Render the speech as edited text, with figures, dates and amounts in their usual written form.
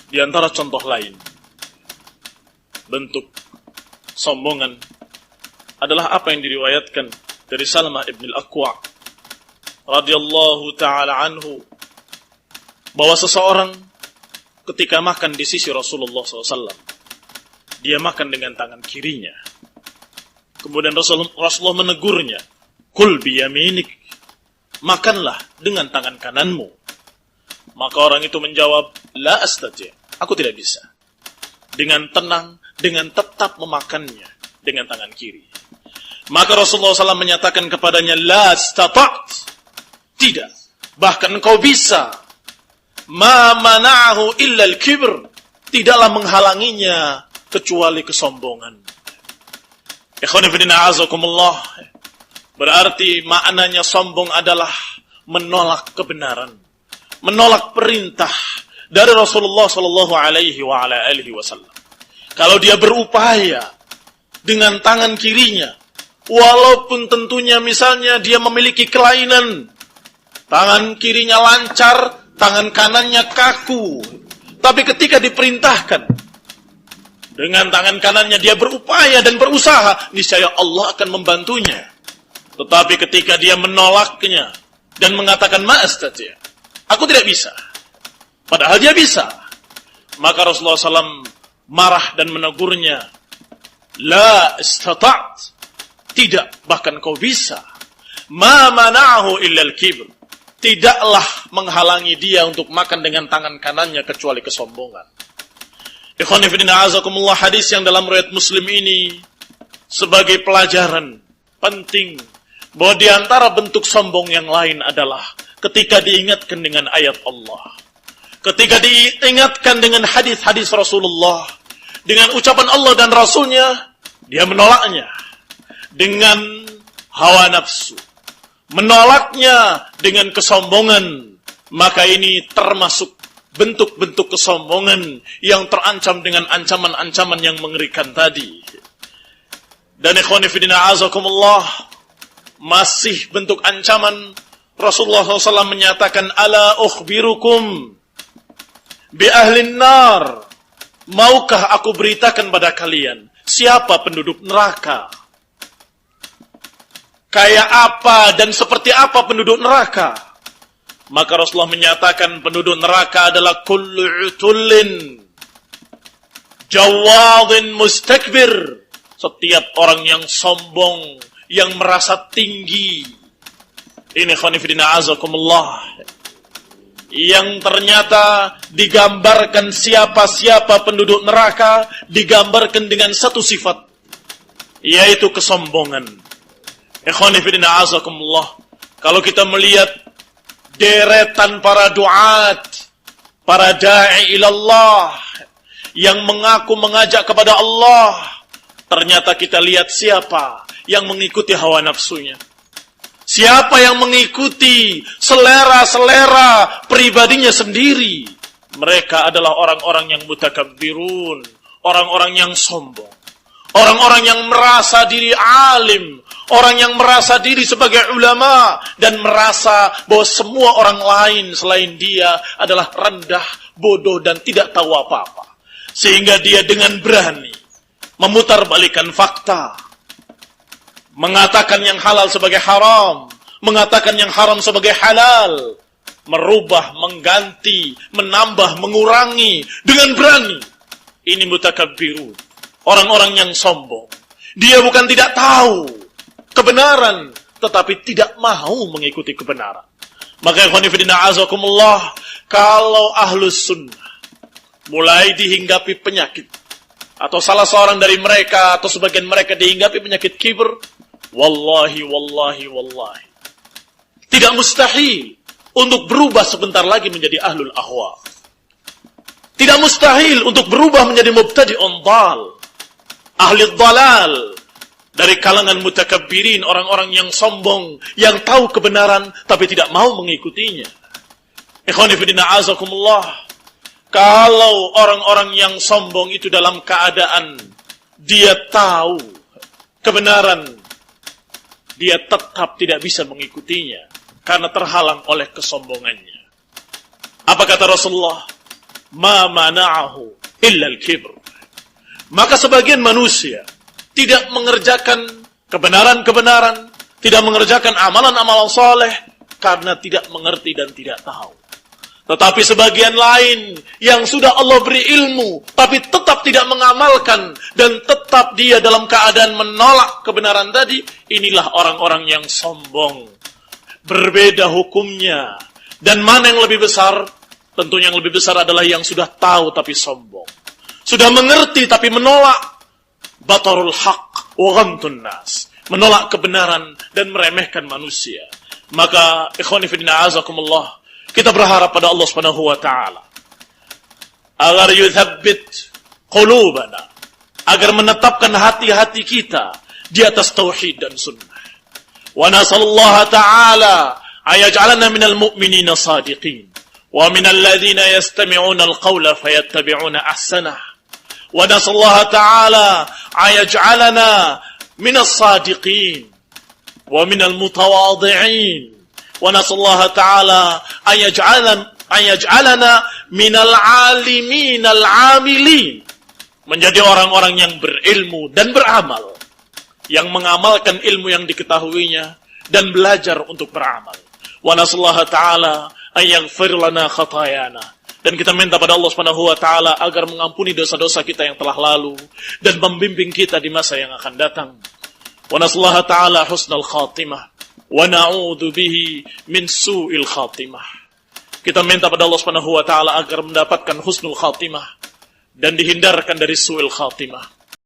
Di antara contoh lain bentuk sombongan adalah apa yang diriwayatkan dari Salamah ibn al-Aqwa radhiyallahu ta'ala anhu, bahwa seseorang ketika makan di sisi Rasulullah SAW, dia makan dengan tangan kirinya. Kemudian Rasulullah menegurnya, kul biyaminik, makanlah dengan tangan kananmu. Maka orang itu menjawab, la astati', aku tidak bisa. Dengan tenang, dengan tetap memakannya dengan tangan kiri. Maka Rasulullah SAW menyatakan kepadanya, la astata', tidak, bahkan engkau bisa. Ma mana'ahu illa al-kibr, tidaklah menghalanginya kecuali kesombongan. Ikhwani fillah azakumullah, berarti maknanya sombong adalah menolak kebenaran, menolak perintah dari Rasulullah sallallahu alaihi wa ala alihi wasallam. Kalau dia berupaya dengan tangan kirinya, walaupun tentunya misalnya dia memiliki kelainan, tangan kirinya lancar, tangan kanannya kaku, tapi ketika diperintahkan dengan tangan kanannya dia berupaya dan berusaha, niscaya Allah akan membantunya. Tetapi ketika dia menolaknya dan mengatakan ma'astati', aku tidak bisa, padahal dia bisa, maka Rasulullah SAW marah dan menegurnya, la istata', tidak, bahkan kau bisa. Ma mana'ahu illa al-kibr, tidaklah menghalangi dia untuk makan dengan tangan kanannya kecuali kesombongan. Ikhwani fillah azakumullah, hadis yang dalam riwayat Muslim ini sebagai pelajaran penting bahwa di antara bentuk sombong yang lain adalah ketika diingatkan dengan ayat Allah, ketika diingatkan dengan hadis-hadis Rasulullah, dengan ucapan Allah dan Rasulnya, dia menolaknya dengan hawa nafsu, menolaknya dengan kesombongan. Maka ini termasuk bentuk-bentuk kesombongan yang terancam dengan ancaman-ancaman yang mengerikan tadi. Dan ikhwani fillah azakumullah, masih bentuk ancaman. Rasulullah SAW menyatakan, ala ukhbirukum bi ahlin nar, maukah aku beritakan pada kalian siapa penduduk neraka? Kayak apa dan seperti apa penduduk neraka? Maka Rasulullah menyatakan penduduk neraka adalah kullu utullin jawadin mustakbir, setiap orang yang sombong, yang merasa tinggi. Ini khonifidina azakumullah, yang ternyata digambarkan siapa-siapa penduduk neraka, digambarkan dengan satu sifat, yaitu kesombongan. Ikhwanifidina azakumullah, kalau kita melihat deretan para duat, para da'i ilallah, yang mengaku mengajak kepada Allah, ternyata kita lihat siapa yang mengikuti hawa nafsunya, siapa yang mengikuti selera-selera pribadinya sendiri. Mereka adalah orang-orang yang mutakabbirun, orang-orang yang sombong, orang-orang yang merasa diri alim, orang yang merasa diri sebagai ulama, dan merasa bahwa semua orang lain selain dia adalah rendah, bodoh, dan tidak tahu apa-apa. Sehingga dia dengan berani memutarbalikkan fakta, mengatakan yang halal sebagai haram, mengatakan yang haram sebagai halal, merubah, mengganti, menambah, mengurangi dengan berani. Ini mutakabbirun, orang-orang yang sombong. Dia bukan tidak tahu kebenaran, tetapi tidak mau mengikuti kebenaran. Maka ikhwanifidina azakumullah, kalau ahlus sunnah mulai dihinggapi penyakit, atau salah seorang dari mereka atau sebagian mereka dihinggapi penyakit kibr, wallahi tidak mustahil untuk berubah sebentar lagi menjadi ahlul ahwa. Tidak mustahil untuk berubah menjadi mubtadi'un dhal, ahli dhalal, dari kalangan mutakabbirin, orang-orang yang sombong, yang tahu kebenaran tapi tidak mau mengikutinya. Ikhwani fillah azakumullah, kalau orang-orang yang sombong itu dalam keadaan dia tahu kebenaran, dia tetap tidak bisa mengikutinya karena terhalang oleh kesombongannya. Apa kata Rasulullah? ma mana'ahu illa al-kibr. Maka sebagian manusia tidak mengerjakan kebenaran-kebenaran, tidak mengerjakan amalan-amalan soleh karena tidak mengerti dan tidak tahu. Tetapi sebagian lain yang sudah Allah beri ilmu, tapi tetap tidak mengamalkan, dan tetap dia dalam keadaan menolak kebenaran tadi, inilah orang-orang yang sombong. Berbeda hukumnya. Dan mana yang lebih besar? Tentunya yang lebih besar adalah yang sudah tahu tapi sombong. Sudah mengerti tapi menolak. Batarul haq wa ghamtun nas. Menolak kebenaran dan meremehkan manusia. Maka ikhwani fillah azakumullah, kita berharap pada Allah Subhanahu wa taala agar yuthabbit qulubana, agar menetapkan hati-hati kita di atas tauhid dan sunnah. Wa nasallallahu ta'ala ayaj'alana minal mu'minina sadiqin wa minal ladzina yastami'una al-qawla fayattabi'una ahsanah. Wa nasallallahu ta'ala ayaj'alana minas sadiqin wa minal mutawadhi'in. Wa nasallahu ta'ala ayaj'alana minal alimin al-amilin. Menjadi orang-orang yang berilmu dan beramal, yang mengamalkan ilmu yang diketahuinya dan belajar untuk beramal. Wa nasallahu ta'ala ayaghfir lana khatayana. Dan kita minta pada Allah Subhanahu wa taala agar mengampuni dosa-dosa kita yang telah lalu dan membimbing kita di masa yang akan datang. Wa nasallahu ta'ala husnal khatimah wa na'udzu bihi min su'il khatimah. Kita minta pada Allah Subhanahu wa taala agar mendapatkan husnul khatimah dan dihindarkan dari su'il khatimah.